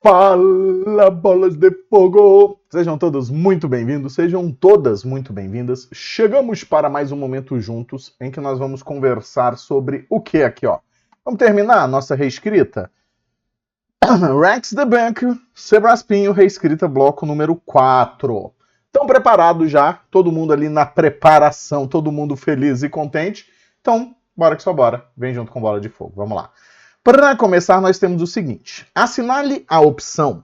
Fala, bolas de fogo! Sejam todos muito bem-vindos, sejam todas muito bem-vindas. Chegamos para mais um momento juntos em que nós vamos conversar sobre o que aqui, ó. Vamos terminar a nossa reescrita? Rex the Bank, Sebraspinho, reescrita, bloco número 4. Estão preparados já? Todo mundo ali na preparação, todo mundo feliz e contente? Então, bora que só bora. Vem junto com bola de fogo, vamos lá. Para começar, nós temos o seguinte. Assinale a opção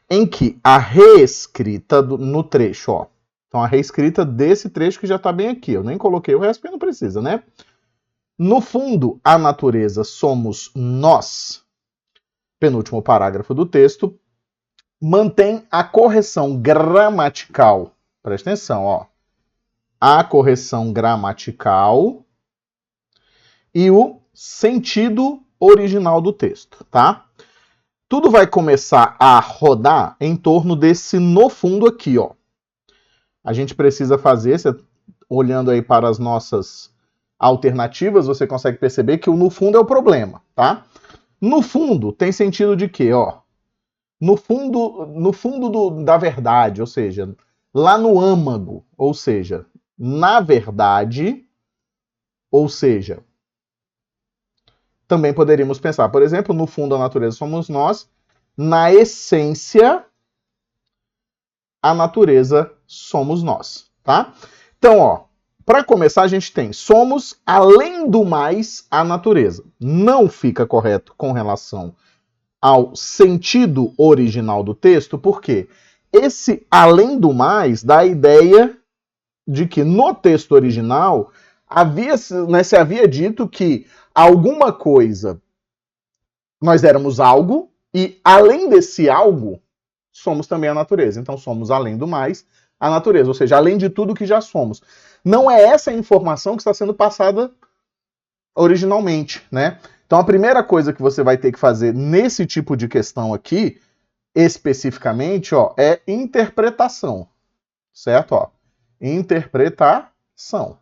em que a reescrita no trecho, ó. Então, a reescrita desse trecho que já está bem aqui. Eu nem coloquei o resto porque não precisa, né? No fundo, a natureza somos nós. Penúltimo parágrafo do texto. Mantém a correção gramatical. Presta atenção, ó. A correção gramatical e o sentido original do texto, tá? Tudo vai começar a rodar em torno desse no fundo aqui, ó. A gente precisa fazer, olhando aí para as nossas alternativas, você consegue perceber que o no fundo é o problema, tá? No fundo tem sentido de quê, ó? No fundo da verdade, ou seja, lá no âmago, ou seja, na verdade, ou seja, também poderíamos pensar, por exemplo, no fundo a natureza somos nós, na essência a natureza somos nós, tá? Então, ó, para começar a gente tem somos, além do mais, a natureza. Não fica correto com relação ao sentido original do texto, porque esse além do mais dá a ideia de que no texto original se havia dito que alguma coisa, nós éramos algo, e além desse algo, somos também a natureza. Então somos, além do mais, a natureza, ou seja, além de tudo que já somos. Não é essa a informação que está sendo passada originalmente, né? Então a primeira coisa que você vai ter que fazer nesse tipo de questão aqui, especificamente, ó, é interpretação, certo? Ó, interpretação.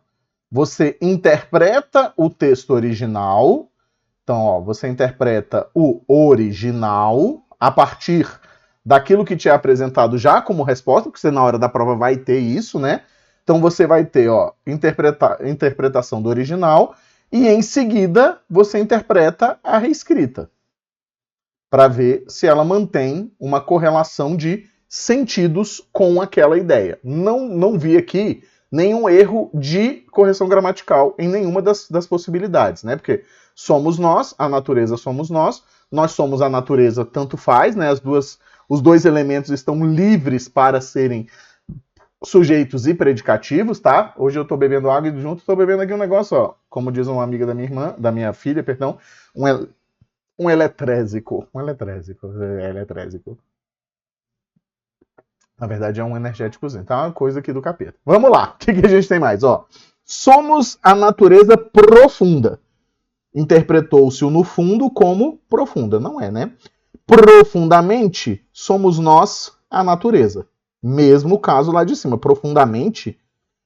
Você interpreta o texto original. Então, ó, você interpreta o original a partir daquilo que te é apresentado já como resposta, porque você na hora da prova vai ter isso, né? Então você vai ter, ó, interpretação do original e em seguida você interpreta a reescrita para ver se ela mantém uma correlação de sentidos com aquela ideia. Não vi aqui nenhum erro de correção gramatical em nenhuma das possibilidades, né? Porque somos nós, a natureza somos nós somos a natureza, tanto faz, né? Os dois elementos estão livres para serem sujeitos e predicativos, tá? Hoje eu tô bebendo água e junto tô bebendo aqui um negócio, ó. Como diz uma amiga da minha filha, perdão, um eletrésico. Um eletrésico. Na verdade é um energéticozinho, tá? Uma coisa aqui do capeta. Vamos lá, o que a gente tem mais? Ó, somos a natureza profunda. Interpretou-se o no fundo como profunda. Não é, né? Profundamente, somos nós a natureza. Mesmo caso lá de cima. Profundamente,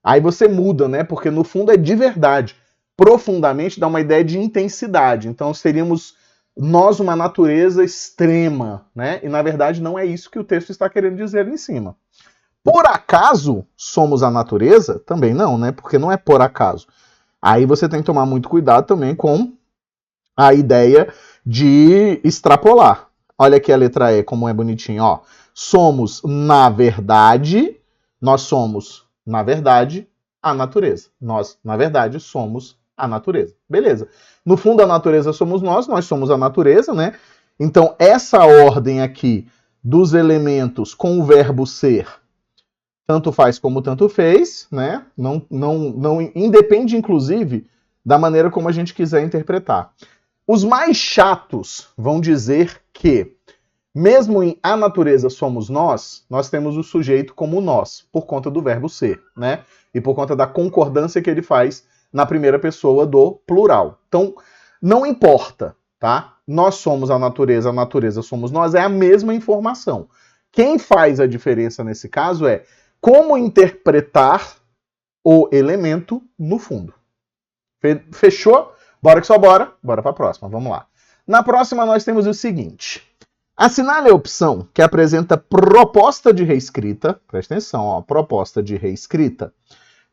aí você muda, né? Porque no fundo é de verdade. Profundamente dá uma ideia de intensidade. Então seríamos nós uma natureza extrema, né? E na verdade não é isso que o texto está querendo dizer ali em cima. Por acaso somos a natureza? Também não, né? Porque não é por acaso. Aí você tem que tomar muito cuidado também com a ideia de extrapolar. Olha aqui a letra E, como é bonitinho, ó. Somos, na verdade, nós somos, na verdade, a natureza. Nós, na verdade, somos a natureza. Beleza. No fundo, a natureza somos nós somos a natureza, né? Então, essa ordem aqui dos elementos com o verbo ser, tanto faz como tanto fez, né? Não independe, inclusive, da maneira como a gente quiser interpretar. Os mais chatos vão dizer que, mesmo em a natureza somos nós temos o sujeito como nós, por conta do verbo ser, né? E por conta da concordância que ele faz na primeira pessoa do plural. Então, não importa, tá? Nós somos a natureza somos nós, é a mesma informação. Quem faz a diferença nesse caso é como interpretar o elemento no fundo. Fechou? Bora que só bora. Bora para a próxima, vamos lá. Na próxima nós temos o seguinte. Assinale a opção que apresenta proposta de reescrita, presta atenção, ó, proposta de reescrita,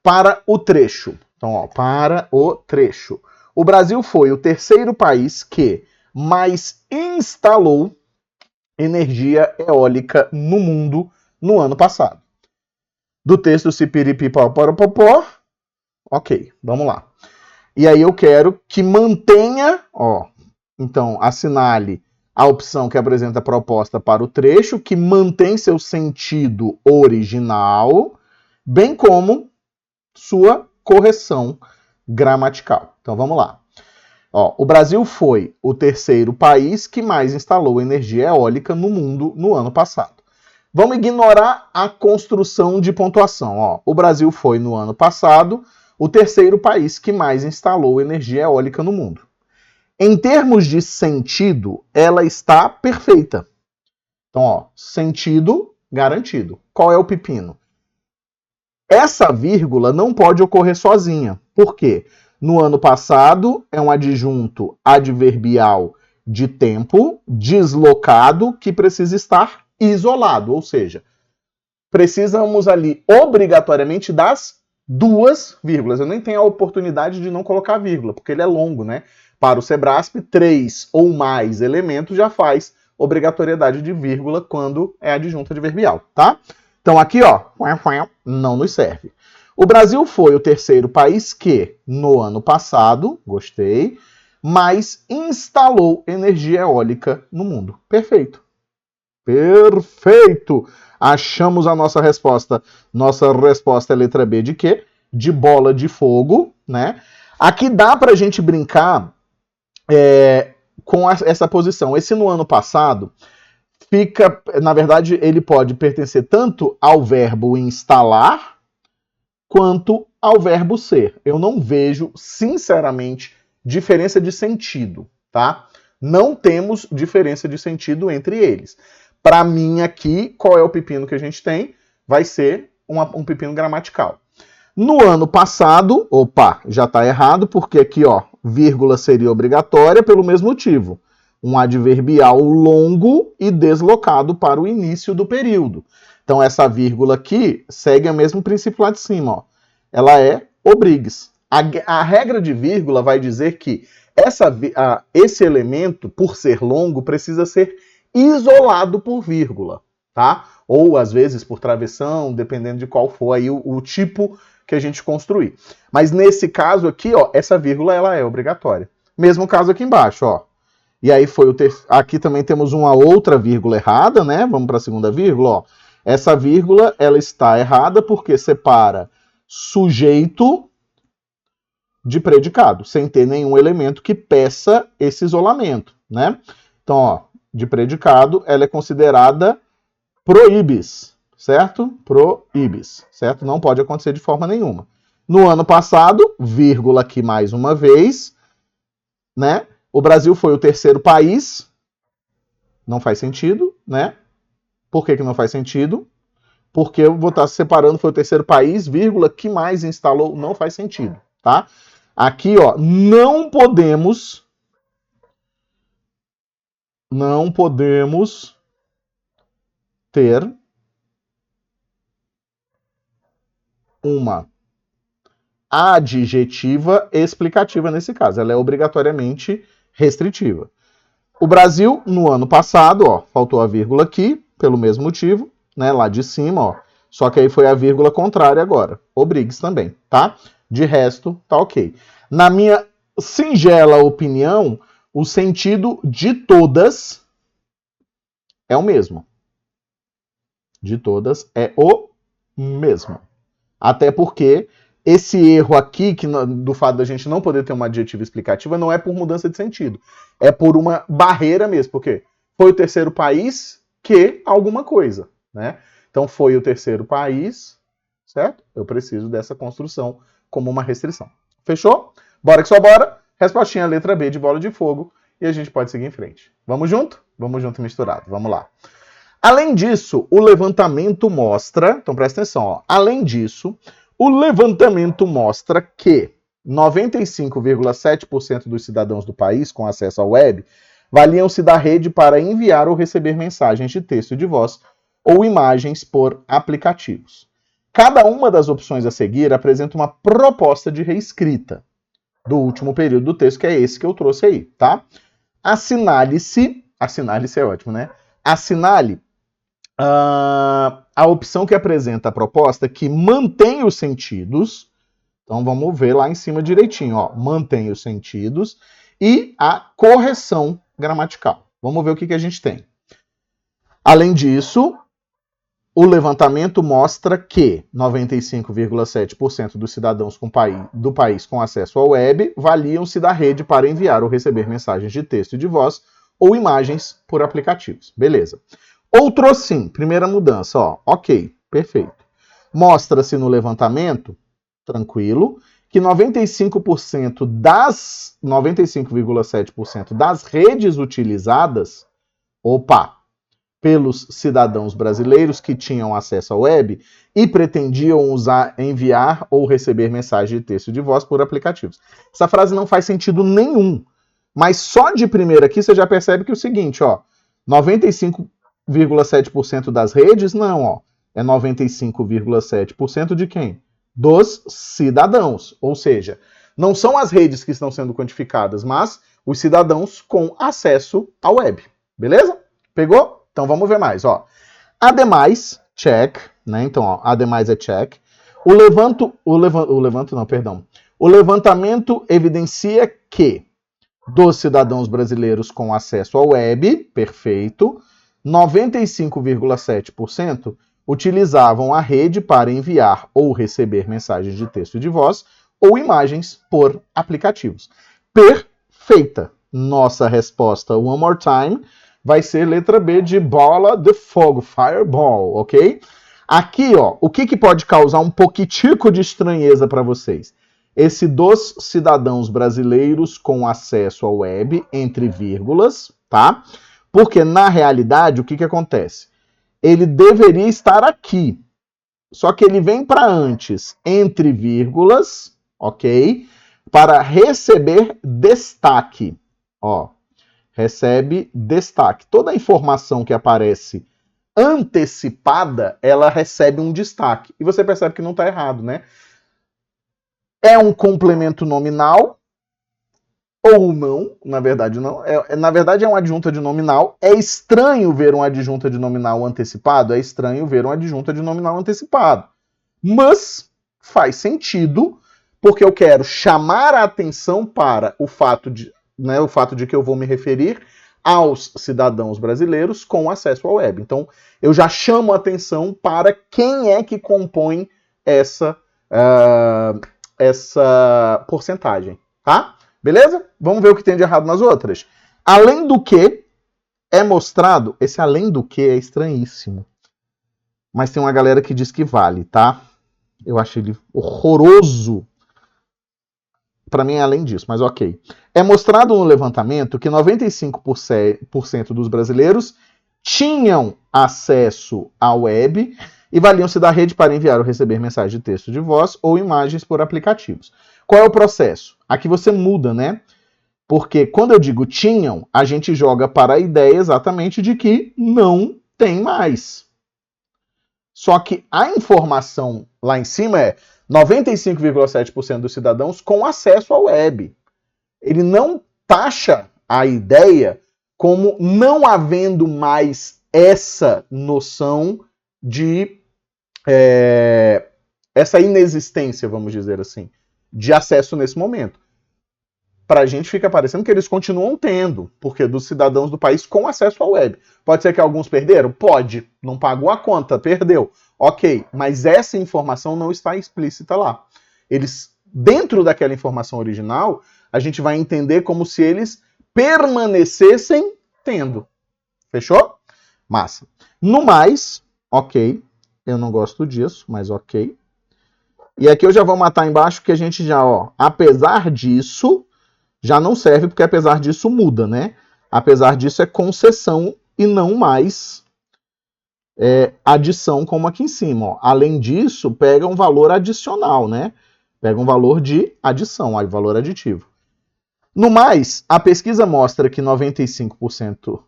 para o trecho. Então, ó, para o trecho. O Brasil foi o terceiro país que mais instalou energia eólica no mundo no ano passado. Do texto Cipiripipopó, ok, vamos lá. E aí eu quero que mantenha, ó, então assinale a opção que apresenta a proposta para o trecho, que mantém seu sentido original, bem como sua correção gramatical. Então vamos lá. Ó, o Brasil foi o terceiro país que mais instalou energia eólica no mundo no ano passado. Vamos ignorar a construção de pontuação. Ó, o Brasil foi, no ano passado, o terceiro país que mais instalou energia eólica no mundo. Em termos de sentido, ela está perfeita. Então, ó, sentido garantido. Qual é o pepino? Essa vírgula não pode ocorrer sozinha. Por quê? No ano passado, é um adjunto adverbial de tempo deslocado que precisa estar isolado. Ou seja, precisamos ali obrigatoriamente das duas vírgulas. Eu nem tenho a oportunidade de não colocar vírgula, porque ele é longo, né? Para o Sebrasp, 3 ou mais elementos já faz obrigatoriedade de vírgula quando é adjunto adverbial, tá? Então aqui, ó, não nos serve. O Brasil foi o terceiro país que, no ano passado, gostei, mais instalou energia eólica no mundo. Perfeito. Perfeito! Achamos a nossa resposta. Nossa resposta é letra B de quê? De bola de fogo, né? Aqui dá pra gente brincar com essa posição. Esse no ano passado fica, na verdade, ele pode pertencer tanto ao verbo instalar quanto ao verbo ser. Eu não vejo, sinceramente, diferença de sentido, tá? Não temos diferença de sentido entre eles. Para mim aqui, qual é o pepino que a gente tem? Vai ser um pepino gramatical. No ano passado, opa, já está errado, porque aqui, ó, vírgula seria obrigatória pelo mesmo motivo. Um adverbial longo e deslocado para o início do período. Então, essa vírgula aqui segue o mesmo princípio lá de cima, ó. Ela é obrigues. A regra de vírgula vai dizer que esse elemento, por ser longo, precisa ser isolado por vírgula, tá? Ou, às vezes, por travessão, dependendo de qual for aí o tipo que a gente construir. Mas nesse caso aqui, ó, essa vírgula ela é obrigatória. Mesmo caso aqui embaixo, ó. E aí foi aqui também temos uma outra vírgula errada, né? Vamos para a segunda vírgula, ó. Essa vírgula ela está errada porque separa sujeito de predicado, sem ter nenhum elemento que peça esse isolamento, né? Então, ó, de predicado, ela é considerada proibis, certo? Proibis, certo? Não pode acontecer de forma nenhuma. No ano passado, vírgula aqui mais uma vez, né? O Brasil foi o terceiro país. Não faz sentido, né? Por que não faz sentido? Porque eu vou estar separando, foi o terceiro país, vírgula, que mais instalou, não faz sentido, tá? Aqui, ó, não podemos ter uma adjetiva explicativa nesse caso. Ela é obrigatoriamente restritiva. O Brasil, no ano passado, ó, faltou a vírgula aqui, pelo mesmo motivo, né, lá de cima, ó. Só que aí foi a vírgula contrária agora. Obrigues também, tá? De resto, tá ok. Na minha singela opinião, o sentido de todas é o mesmo. De todas é o mesmo. Até porque esse erro aqui, do fato da gente não poder ter uma adjetiva explicativa, não é por mudança de sentido. É por uma barreira mesmo. Porque foi o terceiro país que alguma coisa, né? Então foi o terceiro país, certo? Eu preciso dessa construção como uma restrição. Fechou? Bora que só bora. Respostinha letra B de bola de fogo. E a gente pode seguir em frente. Vamos junto? Vamos junto misturado. Vamos lá. Além disso, o levantamento mostra... Então presta atenção, ó. Além disso, o levantamento mostra que 95,7% dos cidadãos do país com acesso à web valiam-se da rede para enviar ou receber mensagens de texto e de voz ou imagens por aplicativos. Cada uma das opções a seguir apresenta uma proposta de reescrita do último período do texto, que é esse que eu trouxe aí, tá? Assinale-se é ótimo, né? Assinale a opção que apresenta a proposta que mantém os sentidos. Então vamos ver lá em cima direitinho, ó, mantém os sentidos e a correção gramatical. Vamos ver o que a gente tem. Além disso, o levantamento mostra que 95,7% dos cidadãos do país com acesso à web valiam-se da rede para enviar ou receber mensagens de texto e de voz ou imagens por aplicativos. Beleza. Outro sim, primeira mudança, ó, ok, perfeito. Mostra-se no levantamento, tranquilo, que 95,7% das redes utilizadas, pelos cidadãos brasileiros que tinham acesso à web e pretendiam enviar ou receber mensagem de texto e de voz por aplicativos. Essa frase não faz sentido nenhum, mas só de primeira aqui você já percebe que é o seguinte, ó, 95,7% das redes, não, ó, é 95,7% de quem? Dos cidadãos, ou seja, não são as redes que estão sendo quantificadas, mas os cidadãos com acesso à web, beleza? Pegou? Então vamos ver mais, ó. Ademais, check, né? Então, ó, ademais é check. O levantamento evidencia que dos cidadãos brasileiros com acesso à web, perfeito, 95,7% utilizavam a rede para enviar ou receber mensagens de texto e de voz ou imagens por aplicativos. Perfeita. Nossa resposta, one more time, vai ser letra B de bola de fogo, fireball, ok? Aqui, ó, o que pode causar um pouquitico de estranheza para vocês? Esse dos cidadãos brasileiros com acesso à web, entre vírgulas, tá? Porque, na realidade, o que acontece? Ele deveria estar aqui, só que ele vem para antes, entre vírgulas, ok? Para receber destaque, ó. Recebe destaque. Toda a informação que aparece antecipada, ela recebe um destaque. E você percebe que não está errado, né? É um complemento nominal ou não, na verdade não. Na verdade é uma adjunta de nominal. É estranho ver uma adjunta de nominal antecipado? É estranho ver uma adjunta de nominal antecipado. Mas faz sentido, porque eu quero chamar a atenção para o fato de que eu vou me referir aos cidadãos brasileiros com acesso à web. Então, eu já chamo a atenção para quem é que compõe essa porcentagem, tá? Beleza? Vamos ver o que tem de errado nas outras. Além do que é mostrado, esse além do que é estranhíssimo. Mas tem uma galera que diz que vale, tá? Eu achei ele horroroso. Para mim é além disso, mas ok. É mostrado no levantamento que 95% dos brasileiros tinham acesso à web e valiam-se da rede para enviar ou receber mensagem de texto de voz ou imagens por aplicativos. Qual é o processo? Aqui você muda, né? Porque quando eu digo tinham, a gente joga para a ideia exatamente de que não tem mais. Só que a informação lá em cima é 95,7% dos cidadãos com acesso à web. Ele não taxa a ideia como não havendo mais essa noção de essa inexistência, vamos dizer assim, de acesso nesse momento. Para a gente fica parecendo que eles continuam tendo, porque dos cidadãos do país com acesso à web. Pode ser que alguns perderam? Pode. Não pagou a conta, perdeu. Ok, mas essa informação não está explícita lá. Eles, dentro daquela informação original, a gente vai entender como se eles permanecessem tendo. Fechou? Massa. No mais, ok. Eu não gosto disso, mas ok. E aqui eu já vou matar embaixo que a gente já, ó, apesar disso, já não serve porque apesar disso muda, né? Apesar disso é concessão e não mais adição como aqui em cima. Ó. Além disso, pega um valor adicional, né? Pega um valor de adição, valor aditivo. No mais, a pesquisa mostra que 95%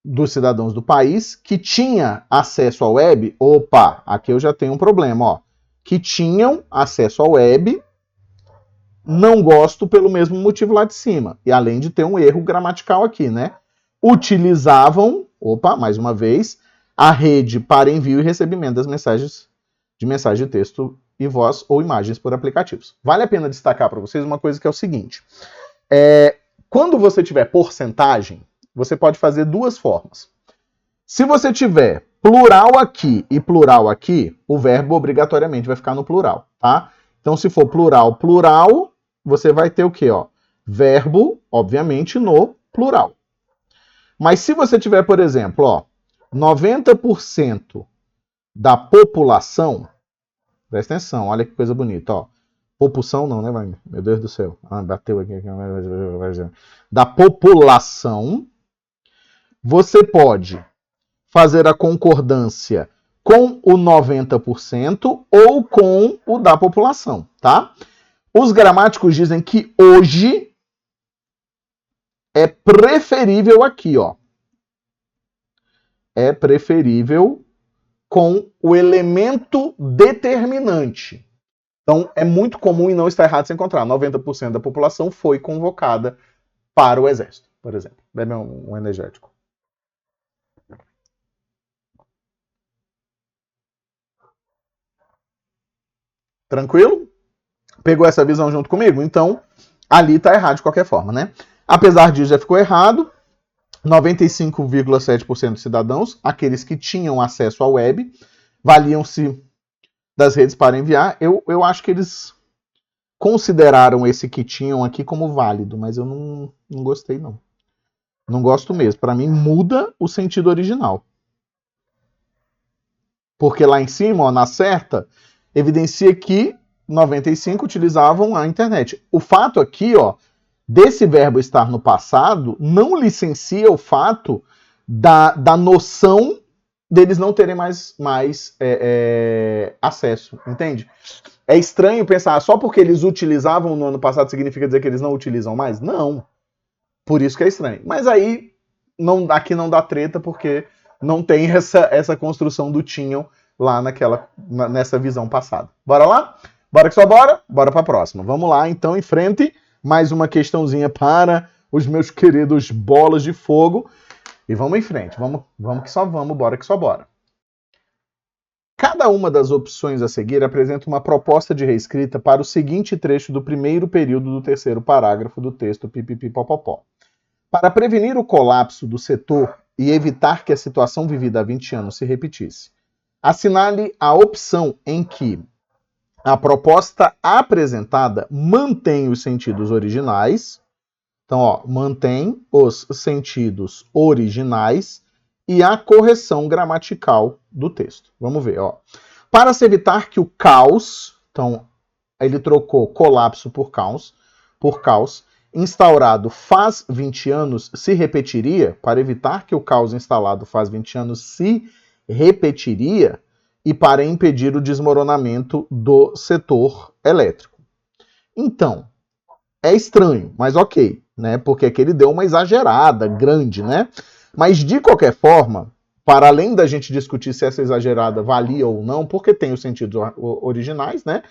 dos cidadãos do país que tinha acesso à web, opa, aqui eu já tenho um problema, ó, que tinham acesso à web, não gosto pelo mesmo motivo lá de cima, e além de ter um erro gramatical aqui, né? Utilizavam, opa, mais uma vez, a rede para envio e recebimento das mensagens de mensagem de texto e voz ou imagens por aplicativos. Vale a pena destacar para vocês uma coisa que é o seguinte, quando você tiver porcentagem, você pode fazer duas formas. Se você tiver plural aqui e plural aqui, o verbo obrigatoriamente vai ficar no plural, tá? Então, se for plural, plural, você vai ter o quê, ó? Verbo, obviamente, no plural. Mas se você tiver, por exemplo, ó, 90% da população, presta atenção, olha que coisa bonita, ó. População não, né, Wagner? Meu Deus do céu. Ah, bateu aqui. Da população, você pode fazer a concordância com o 90% ou com o da população, tá? Os gramáticos dizem que hoje é preferível aqui, ó. É preferível com o elemento determinante. Então, é muito comum e não está errado se encontrar. 90% da população foi convocada para o exército, por exemplo. Bebe um energético. Tranquilo? Pegou essa visão junto comigo? Então, ali está errado de qualquer forma, né? Apesar disso, já ficou errado. 95,7% dos cidadãos, aqueles que tinham acesso à web, valiam-se das redes para enviar. Eu acho que eles consideraram esse que tinham aqui como válido, mas eu não gostei, não. Não gosto mesmo. Para mim, muda o sentido original. Porque lá em cima, ó, na certa, evidencia que 95 utilizavam a internet. O fato aqui, ó, desse verbo estar no passado, não licencia o fato da noção deles não terem mais acesso, entende? É estranho pensar, só porque eles utilizavam no ano passado significa dizer que eles não utilizam mais? Não. Por isso que é estranho. Mas aí, aqui não dá treta, porque não tem essa construção do tinham lá nessa visão passada. Bora lá? Bora que só bora? Bora pra próxima. Vamos lá, então, em frente. Mais uma questãozinha para os meus queridos bolas de fogo. E vamos em frente. Vamos que só vamos, bora que só bora. Cada uma das opções a seguir apresenta uma proposta de reescrita para o seguinte trecho do primeiro período do terceiro parágrafo do texto pipipipopopó. Para prevenir o colapso do setor e evitar que a situação vivida há 20 anos se repetisse, assinale a opção em que a proposta apresentada mantém os sentidos originais. Então, ó, mantém os sentidos originais e a correção gramatical do texto. Vamos ver, ó. Para se evitar que o caos, então ele trocou colapso por caos, instaurado faz 20 anos se repetiria, para evitar que o caos instalado faz 20 anos se repetiria e para impedir o desmoronamento do setor elétrico. Então, é estranho, mas ok, né? Porque aqui ele deu uma exagerada grande, né? Mas de qualquer forma, para além da gente discutir se essa exagerada valia ou não, porque tem os sentidos originais, né?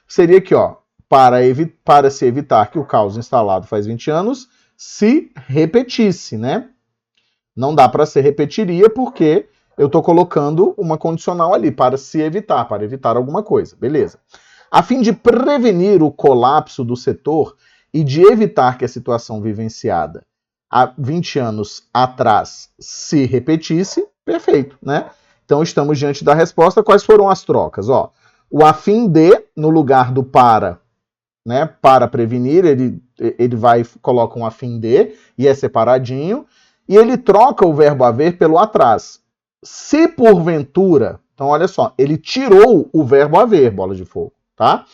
Seria aqui, ó, para se evitar que o caos instalado faz 20 anos se repetisse, né? Não dá para se repetiria porque eu estou colocando uma condicional ali, para se evitar, para evitar alguma coisa, beleza. A fim de prevenir o colapso do setor e de evitar que a situação vivenciada há 20 anos atrás se repetisse, perfeito, né? Então estamos diante da resposta. Quais foram as trocas? Ó, o a fim de, no lugar do para, né? Para prevenir, ele coloca um a fim de, e é separadinho, e ele troca o verbo haver pelo atrás. Se porventura, então olha só, ele tirou o verbo haver, bola de fogo, tá?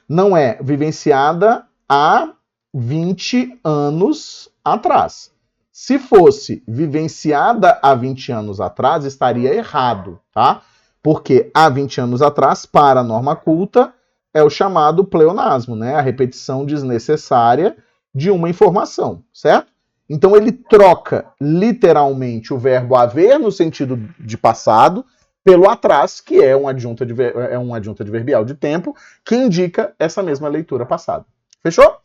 Não é vivenciada há 20 anos atrás. Se fosse vivenciada há 20 anos atrás, estaria errado, tá? Porque há 20 anos atrás, para a norma culta, é o chamado pleonasmo, né? A repetição desnecessária de uma informação, certo? Então ele troca literalmente o verbo haver no sentido de passado pelo atrás, que é um adjunto adverbial de tempo, que indica essa mesma leitura passada. Fechou?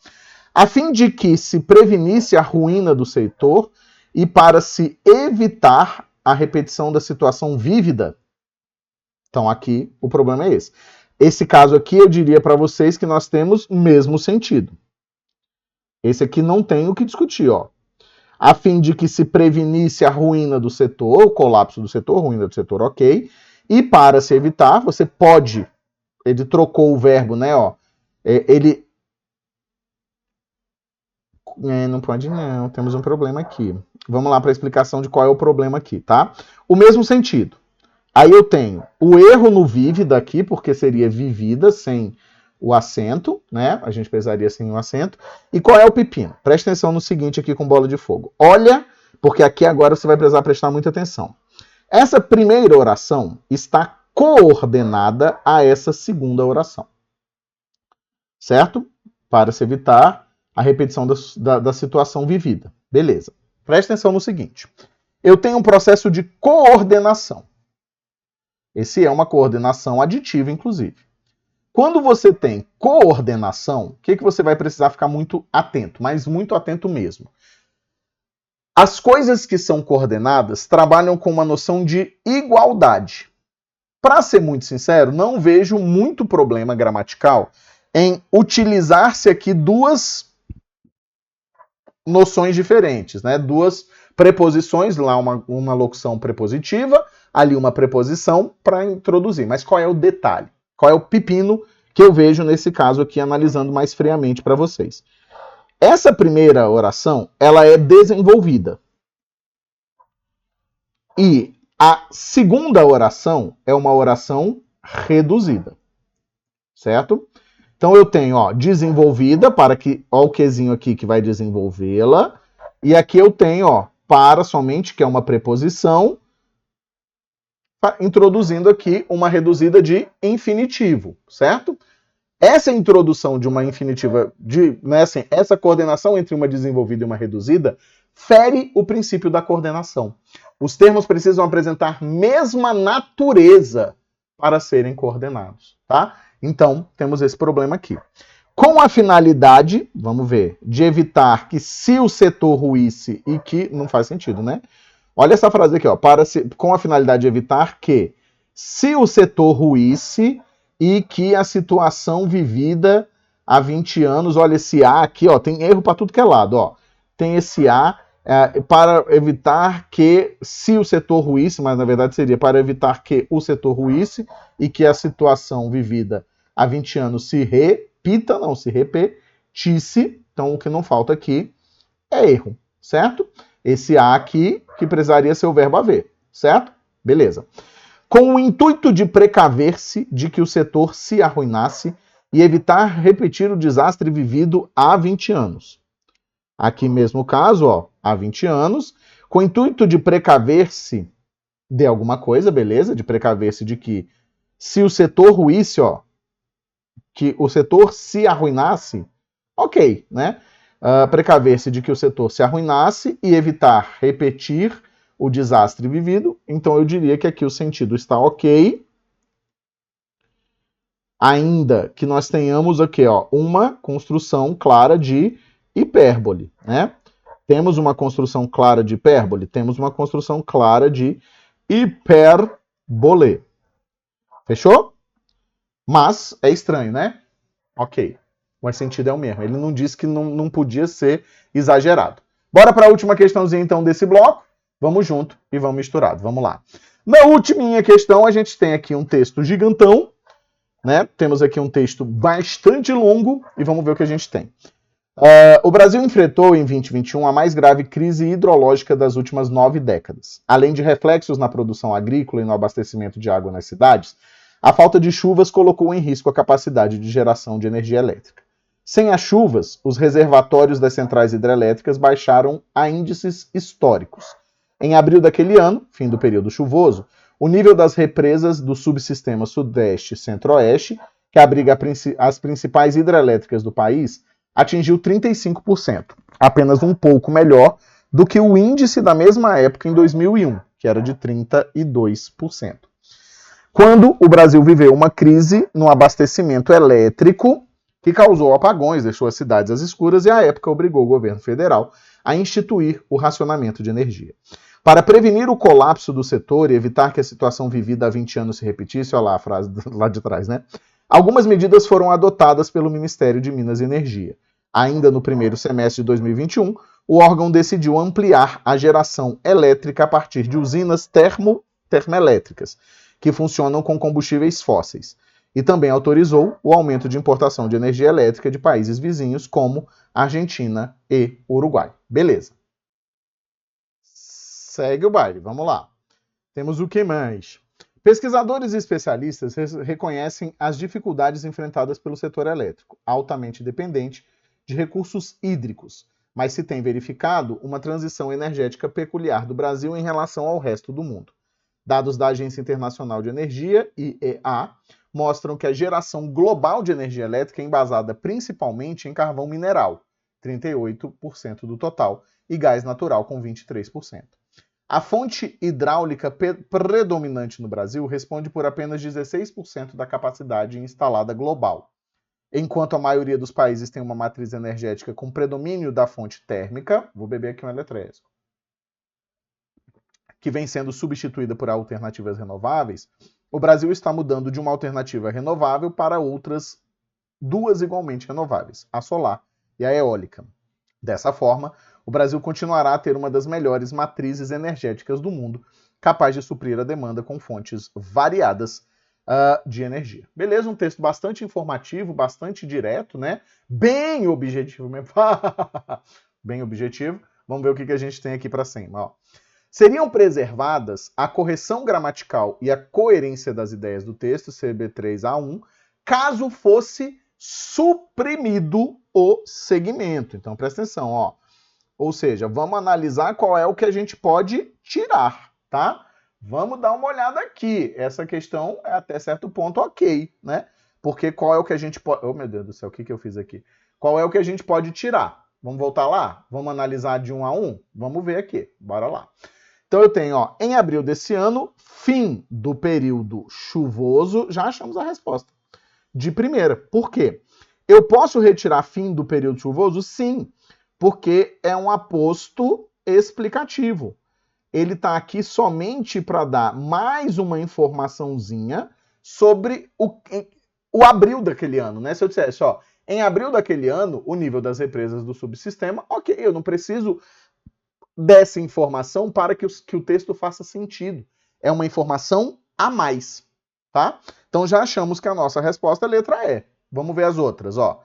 A fim de que se prevenisse a ruína do setor e para se evitar a repetição da situação vívida. Então aqui o problema é esse. Esse caso aqui eu diria para vocês que nós temos mesmo sentido. Esse aqui não tem o que discutir, ó. A fim de que se prevenisse a ruína do setor, o colapso do setor, ruína do setor, ok. E para se evitar, você pode... Ele trocou o verbo, né, ó. Ele... não pode não, temos um problema aqui. Vamos lá para a explicação de qual é o problema aqui, tá? O mesmo sentido. Aí eu tenho o erro no vívida aqui, porque seria vivida sem o acento, né? A gente precisaria sem o acento. E qual é o pepino? Presta atenção no seguinte aqui com bola de fogo. Olha, porque aqui agora você vai precisar prestar muita atenção. Essa primeira oração está coordenada a essa segunda oração. Certo? Para se evitar a repetição da situação vivida. Beleza. Presta atenção no seguinte. Eu tenho um processo de coordenação. Esse é uma coordenação aditiva, inclusive. Quando você tem coordenação, o que você vai precisar ficar muito atento, mas muito atento mesmo. As coisas que são coordenadas trabalham com uma noção de igualdade. Para ser muito sincero, não vejo muito problema gramatical em utilizar-se aqui duas noções diferentes, né? Duas preposições, lá uma locução prepositiva, ali uma preposição para introduzir. Mas qual é o detalhe? Qual é o pepino que eu vejo nesse caso aqui, analisando mais friamente para vocês? Essa primeira oração, ela é desenvolvida. E a segunda oração é uma oração reduzida. Certo? Então eu tenho, ó, desenvolvida, para que, ó, o quezinho aqui que vai desenvolvê-la. E aqui eu tenho, ó, para somente, que é uma preposição, introduzindo aqui uma reduzida de infinitivo, certo? Essa introdução de uma infinitiva, né, assim, essa coordenação entre uma desenvolvida e uma reduzida, fere o princípio da coordenação. Os termos precisam apresentar mesma natureza para serem coordenados, tá? Então, temos esse problema aqui. Com a finalidade, vamos ver, de evitar que se o setor ruísse e que... Não faz sentido, né? Olha essa frase aqui, ó. Com a finalidade de evitar que se o setor ruísse e que a situação vivida há 20 anos... Olha esse A aqui, ó. Tem erro para tudo que é lado, ó. Tem esse A para evitar que se o setor ruísse, mas na verdade seria para evitar que o setor ruísse e que a situação vivida há 20 anos se repetisse. Então, o que não falta aqui é erro, certo? Esse A aqui, que precisaria ser o verbo haver, certo? Beleza. Com o intuito de precaver-se de que o setor se arruinasse e evitar repetir o desastre vivido há 20 anos. Aqui mesmo caso, ó, há 20 anos, com o intuito de precaver-se de alguma coisa, beleza? De precaver-se de que se o setor ruísse, ó, que o setor se arruinasse, ok, né? Precaver-se de que o setor se arruinasse e evitar repetir o desastre vivido. Então eu diria que aqui o sentido está ok. Ainda que nós tenhamos aqui, ó, uma construção clara de hipérbole, né? Temos uma construção clara de hipérbole? Temos uma construção clara de hipérbole. Fechou? Mas é estranho, né? Ok. O sentido é o mesmo. Ele não disse que não podia ser exagerado. Bora para a última questãozinha, então, desse bloco. Vamos junto e vamos misturado. Vamos lá. Na última questão, a gente tem aqui um texto gigantão, né? Temos aqui um texto bastante longo e vamos ver o que a gente tem. O Brasil enfrentou em 2021 a mais grave crise hidrológica das últimas 9 décadas. Além de reflexos na produção agrícola e no abastecimento de água nas cidades, a falta de chuvas colocou em risco a capacidade de geração de energia elétrica. Sem as chuvas, os reservatórios das centrais hidrelétricas baixaram a índices históricos. Em abril daquele ano, fim do período chuvoso, o nível das represas do subsistema Sudeste e Centro-Oeste, que abriga as principais hidrelétricas do país, atingiu 35%, apenas um pouco melhor do que o índice da mesma época em 2001, que era de 32%. Quando o Brasil viveu uma crise no abastecimento elétrico, que causou apagões, deixou as cidades às escuras e, à época, obrigou o governo federal a instituir o racionamento de energia. Para prevenir o colapso do setor e evitar que a situação vivida há 20 anos se repetisse, olha lá a frase lá de trás, né? Algumas medidas foram adotadas pelo Ministério de Minas e Energia. Ainda no primeiro semestre de 2021, o órgão decidiu ampliar a geração elétrica a partir de usinas termoelétricas, que funcionam com combustíveis fósseis, e também autorizou o aumento de importação de energia elétrica de países vizinhos como Argentina e Uruguai. Beleza. Segue o baile, vamos lá. Temos o que mais? Pesquisadores e especialistas reconhecem as dificuldades enfrentadas pelo setor elétrico, altamente dependente de recursos hídricos, mas se tem verificado uma transição energética peculiar do Brasil em relação ao resto do mundo. Dados da Agência Internacional de Energia, IEA, mostram que a geração global de energia elétrica é embasada principalmente em carvão mineral, 38% do total, e gás natural, com 23%. A fonte hidráulica predominante no Brasil responde por apenas 16% da capacidade instalada global, enquanto a maioria dos países tem uma matriz energética com predomínio da fonte térmica, vou beber aqui um eletrésico, que vem sendo substituída por alternativas renováveis. O Brasil está mudando de uma alternativa renovável para outras duas igualmente renováveis, a solar e a eólica. Dessa forma, o Brasil continuará a ter uma das melhores matrizes energéticas do mundo, capaz de suprir a demanda com fontes variadas de energia. Beleza? Um texto bastante informativo, bastante direto, né? Bem objetivo mesmo. Bem objetivo. Vamos ver o que a gente tem aqui para cima. Ó. Seriam preservadas a correção gramatical e a coerência das ideias do texto, CB3A1, caso fosse suprimido o segmento. Então, presta atenção, ó. Ou seja, vamos analisar qual é o que a gente pode tirar, tá? Vamos dar uma olhada aqui. Essa questão é até certo ponto ok, né? Porque qual é o que a gente pode... Oh, meu Deus do céu, o que eu fiz aqui? Qual é o que a gente pode tirar? Vamos voltar lá? Vamos analisar de 1 a 1? Vamos ver aqui. Bora lá. Então eu tenho, ó, em abril desse ano, fim do período chuvoso, já achamos a resposta. De primeira. Por quê? Eu posso retirar fim do período chuvoso? Sim, porque é um aposto explicativo. Ele está aqui somente para dar mais uma informaçãozinha sobre o abril daquele ano, né? Se eu dissesse, ó, em abril daquele ano, o nível das represas do subsistema, ok, eu não preciso dessa informação para que o texto faça sentido. É uma informação a mais, tá? Então já achamos que a nossa resposta é a letra E. Vamos ver as outras, ó.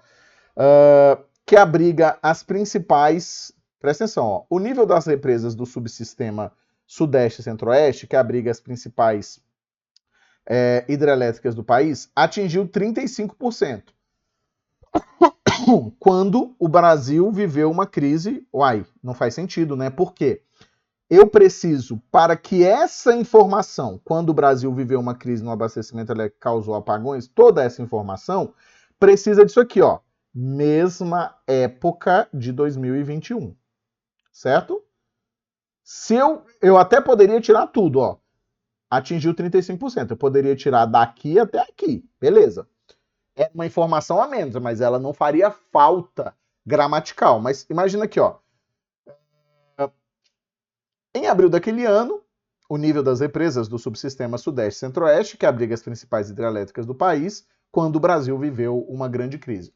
Que abriga as principais... Presta atenção, ó. O nível das represas do subsistema Sudeste e Centro-Oeste, que abriga as principais hidrelétricas do país, atingiu 35%. Quando o Brasil viveu uma crise... Uai, não faz sentido, né? Por quê? Eu preciso, para que essa informação, quando o Brasil viveu uma crise no abastecimento elétrico que causou apagões, toda essa informação precisa disso aqui, ó. Mesma época de 2021. Certo? Se eu até poderia tirar tudo, ó. Atingiu 35%. Eu poderia tirar daqui até aqui. Beleza. É uma informação a menos, mas ela não faria falta gramatical. Mas imagina aqui, ó. Em abril daquele ano, o nível das represas do subsistema Sudeste e Centro-Oeste, que abriga as principais hidrelétricas do país, quando o Brasil viveu uma grande crise.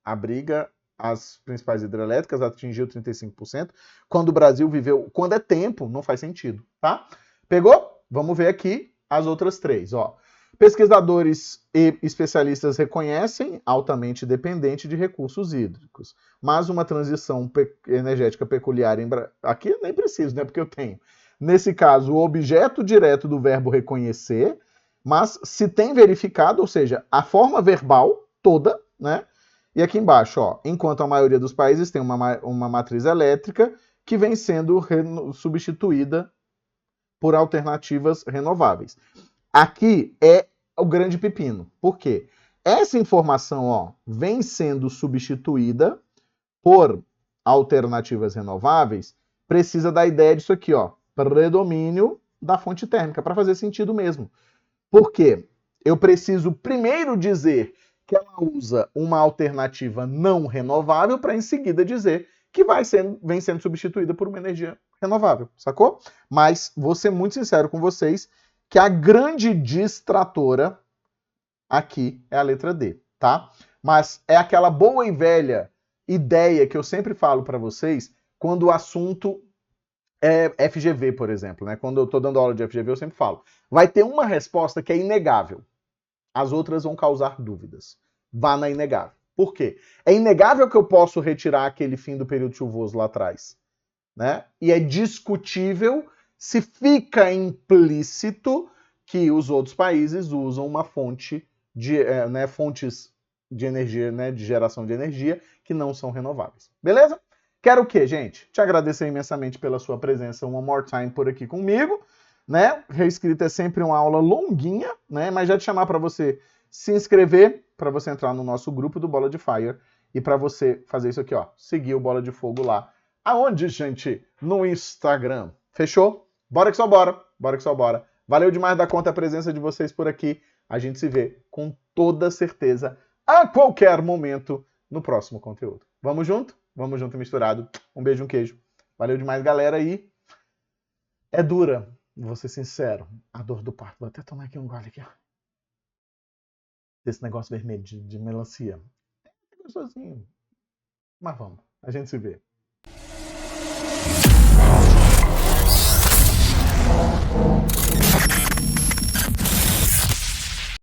Abriga as principais hidrelétricas, atingiu 35%. Quando o Brasil viveu... Quando é tempo, não faz sentido, tá? Pegou? Vamos ver aqui as outras três, ó. Pesquisadores e especialistas reconhecem altamente dependente de recursos hídricos, mas uma transição energética peculiar aqui eu nem preciso, né? Porque eu tenho, nesse caso, o objeto direto do verbo reconhecer, mas se tem verificado, ou seja, a forma verbal toda, né? E aqui embaixo, ó, enquanto a maioria dos países tem uma matriz elétrica que vem sendo substituída por alternativas renováveis. Aqui é o grande pepino. Por quê? Essa informação, ó, vem sendo substituída por alternativas renováveis, precisa da ideia disso aqui, ó, predomínio da fonte térmica, para fazer sentido mesmo. Por quê? Eu preciso primeiro dizer que ela usa uma alternativa não renovável para em seguida dizer que vem sendo substituída por uma energia renovável, sacou? Mas vou ser muito sincero com vocês que a grande distratora aqui é a letra D, tá? Mas é aquela boa e velha ideia que eu sempre falo para vocês quando o assunto é FGV, por exemplo, né? Quando eu estou dando aula de FGV, eu sempre falo. Vai ter uma resposta que é inegável. As outras vão causar dúvidas. Vá na inegável. Por quê? É inegável que eu posso retirar aquele fim do período chuvoso lá atrás, né? E é discutível se fica implícito que os outros países usam uma fonte de fontes de energia, né, de geração de energia que não são renováveis. Beleza? Quero o quê, gente? Te agradecer imensamente pela sua presença one more time por aqui comigo, né? Reescrita é sempre uma aula longuinha, né? Mas já te chamar para você se inscrever, para você entrar no nosso grupo do Bola de Fire e para você fazer isso aqui, ó, seguir o Bola de Fogo lá. Aonde, gente? No Instagram. Fechou? Bora que só bora. Bora que só bora. Valeu demais da conta a presença de vocês por aqui. A gente se vê com toda certeza a qualquer momento no próximo conteúdo. Vamos junto? Vamos junto misturado. Um beijo, um queijo. Valeu demais, galera. E é dura, vou ser sincero, a dor do parto. Vou até tomar aqui um gole aqui, ó. Desse negócio vermelho de melancia. É gostosinho. Mas vamos. A gente se vê.